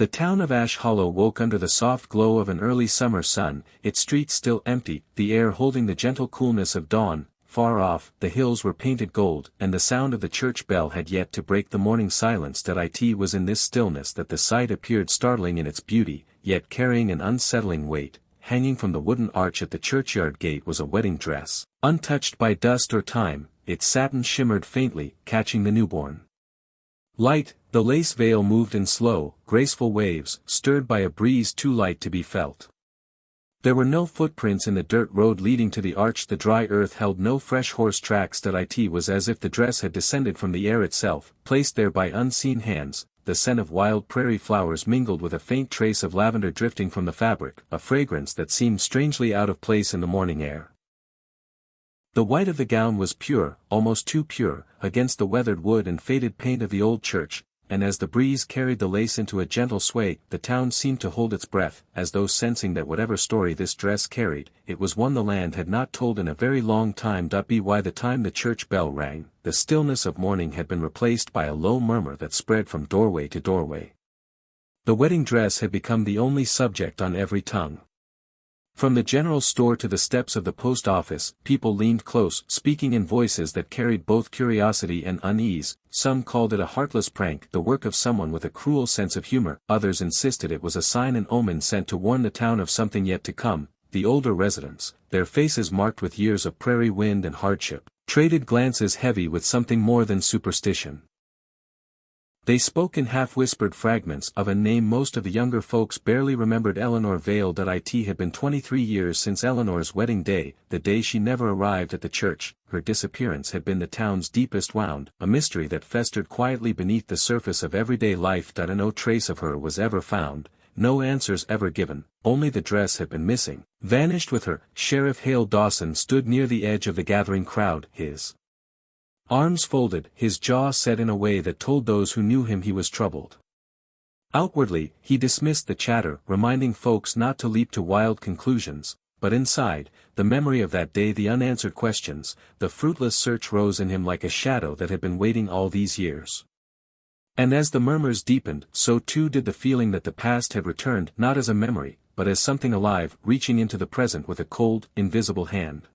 The town of Ash Hollow woke under the soft glow of an early summer sun, its streets still empty, the air holding the gentle coolness of dawn. Far off, the hills were painted gold, and the sound of the church bell had yet to break the morning silence. It was in this stillness that the sight appeared startling in its beauty, yet carrying an unsettling weight. Hanging from the wooden arch at the churchyard gate was a wedding dress, untouched by dust or time. Its satin shimmered faintly, catching the newborn light. The lace veil moved in slow, graceful waves, stirred by a breeze too light to be felt. There were no footprints in the dirt road leading to the arch. The dry earth held no fresh horse tracks. It was as if the dress had descended from the air itself, placed there by unseen hands. The scent of wild prairie flowers mingled with a faint trace of lavender drifting from the fabric, a fragrance that seemed strangely out of place in the morning air. The white of the gown was pure, almost too pure, against the weathered wood and faded paint of the old church, and as the breeze carried the lace into a gentle sway, the town seemed to hold its breath, as though sensing that whatever story this dress carried, it was one the land had not told in a very long time. By the time the church bell rang, the stillness of morning had been replaced by a low murmur that spread from doorway to doorway. The wedding dress had become the only subject on every tongue. From the general store to the steps of the post office, people leaned close, speaking in voices that carried both curiosity and unease. Some called it a heartless prank, the work of someone with a cruel sense of humor. Others insisted it was a sign and omen sent to warn the town of something yet to come. The older residents, their faces marked with years of prairie wind and hardship, traded glances heavy with something more than superstition. They spoke in half-whispered fragments of a name most of the younger folks barely remembered: Eleanor Vale. It had been 23 years since Eleanor's wedding day, the day she never arrived at the church. Her disappearance had been the town's deepest wound, a mystery that festered quietly beneath the surface of everyday life. No trace of her was ever found, no answers ever given, only the dress had been missing, vanished with her. Sheriff Hale Dawson stood near the edge of the gathering crowd, his arms folded, his jaw set in a way that told those who knew him he was troubled. Outwardly, he dismissed the chatter, reminding folks not to leap to wild conclusions, but inside, the memory of that day, the unanswered questions, the fruitless search rose in him like a shadow that had been waiting all these years. And as the murmurs deepened, so too did the feeling that the past had returned, not as a memory, but as something alive, reaching into the present with a cold, invisible hand.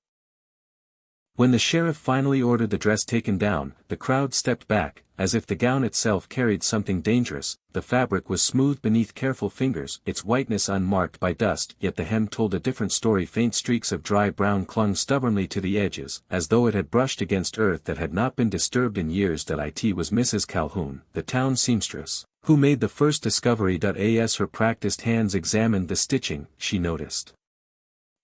When the sheriff finally ordered the dress taken down, the crowd stepped back, as if the gown itself carried something dangerous. The fabric was smooth beneath careful fingers, its whiteness unmarked by dust, yet the hem told a different story. Faint streaks of dry brown clung stubbornly to the edges, as though it had brushed against earth that had not been disturbed in years. It was Mrs. Calhoun, the town seamstress, who made the first discovery. As her practiced hands examined the stitching, she noticed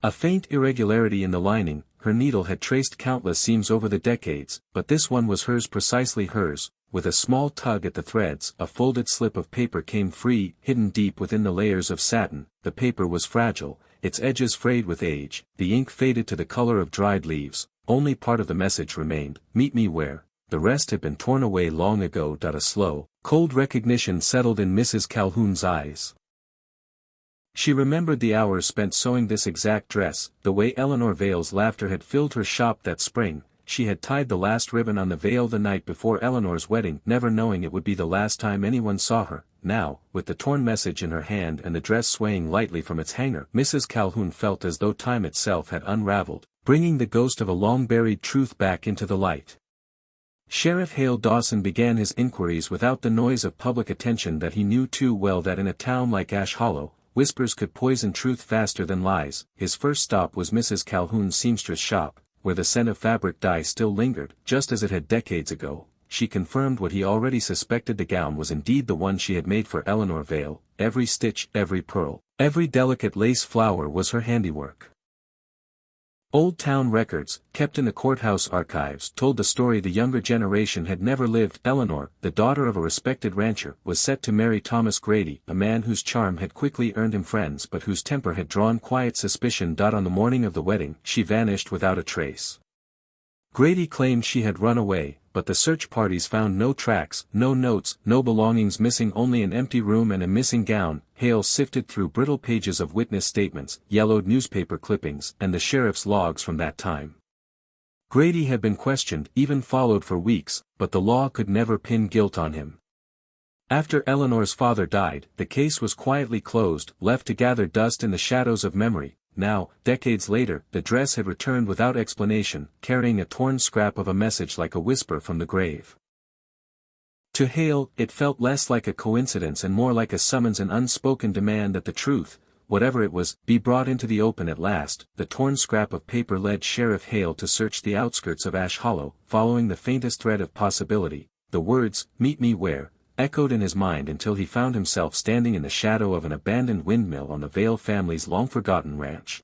a faint irregularity in the lining. Her needle had traced countless seams over the decades, but this one was hers, precisely hers. With a small tug at the threads, a folded slip of paper came free, hidden deep within the layers of satin. The paper was fragile, its edges frayed with age, the ink faded to the color of dried leaves. Only part of the message remained: meet me where. The rest had been torn away long ago. A slow, cold recognition settled in Mrs. Calhoun's eyes. She remembered the hours spent sewing this exact dress, the way Eleanor Vale's laughter had filled her shop that spring. She had tied the last ribbon on the veil the night before Eleanor's wedding, never knowing it would be the last time anyone saw her. Now, with the torn message in her hand and the dress swaying lightly from its hanger, Mrs. Calhoun felt as though time itself had unraveled, bringing the ghost of a long-buried truth back into the light. Sheriff Hale Dawson began his inquiries without the noise of public attention. He knew too well that in a town like Ash Hollow, whispers could poison truth faster than lies. His first stop was Mrs. Calhoun's seamstress shop, where the scent of fabric dye still lingered, just as it had decades ago. She confirmed what he already suspected: the gown was indeed the one she had made for Eleanor Vale. Every stitch, every pearl, every delicate lace flower was her handiwork. Old town records, kept in the courthouse archives, told the story the younger generation had never lived. Eleanor, the daughter of a respected rancher, was set to marry Thomas Grady, a man whose charm had quickly earned him friends but whose temper had drawn quiet suspicion. On the morning of the wedding, she vanished without a trace. Grady claimed she had run away, but the search parties found no tracks, no notes, no belongings, missing only an empty room and a missing gown. Hale sifted through brittle pages of witness statements, yellowed newspaper clippings, and the sheriff's logs from that time. Grady had been questioned, even followed for weeks, but the law could never pin guilt on him. After Eleanor's father died, the case was quietly closed, left to gather dust in the shadows of memory. Now, decades later, the dress had returned without explanation, carrying a torn scrap of a message like a whisper from the grave. To Hale, it felt less like a coincidence and more like a summons, an unspoken demand that the truth, whatever it was, be brought into the open at last. The torn scrap of paper led Sheriff Hale to search the outskirts of Ash Hollow, following the faintest thread of possibility. The words, "Meet me where," echoed in his mind until he found himself standing in the shadow of an abandoned windmill on the Vale family's long-forgotten ranch.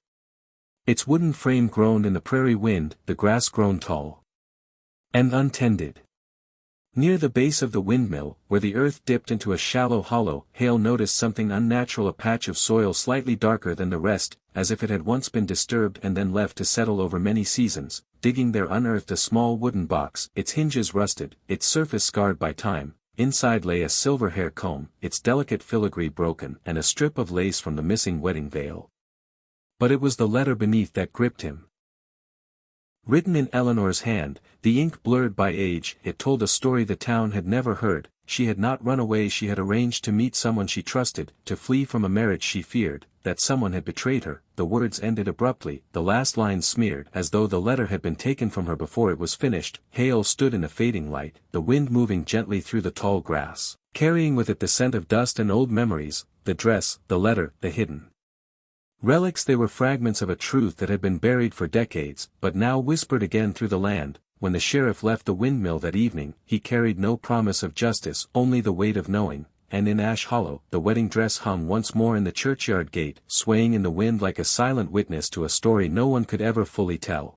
Its wooden frame groaned in the prairie wind, the grass grown tall and untended. Near the base of the windmill, where the earth dipped into a shallow hollow, Hale noticed something unnatural, a patch of soil slightly darker than the rest, as if it had once been disturbed and then left to settle over many seasons. Digging there unearthed a small wooden box, its hinges rusted, its surface scarred by time. Inside lay a silver hair comb, its delicate filigree broken, and a strip of lace from the missing wedding veil. But it was the letter beneath that gripped him. Written in Eleanor's hand, the ink blurred by age, it told a story the town had never heard. She had not run away, she had arranged to meet someone she trusted, to flee from a marriage she feared. That someone had betrayed her. The words ended abruptly, the last line smeared, as though the letter had been taken from her before it was finished. Hale stood in the fading light, the wind moving gently through the tall grass, carrying with it the scent of dust and old memories, the dress, the letter, the hidden relics. They were fragments of a truth that had been buried for decades, but now whispered again through the land. When the sheriff left the windmill that evening, he carried no promise of justice, only the weight of knowing. And in Ash Hollow, the wedding dress hung once more in the churchyard gate, swaying in the wind like a silent witness to a story no one could ever fully tell.